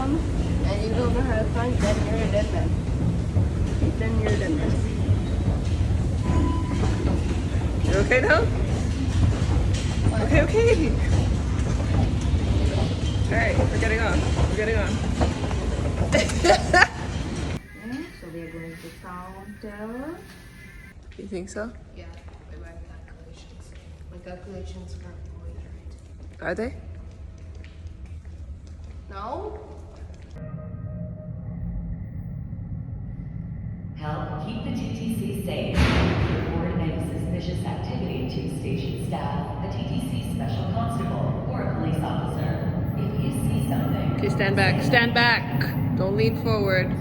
them and you don't know how to find, then you're a dead man. Then you're a dead man. You okay now? Okay, okay. Alright, we're getting on. We're getting on. So we are going to counter. You think so? Yeah, by my calculations. My calculations are going right. Are they? No? Help keep the TTC safe. Report any suspicious activity to station staff, a TTC special constable, or a police officer. If you see something... Okay, stand back. Stand back. Don't lean forward.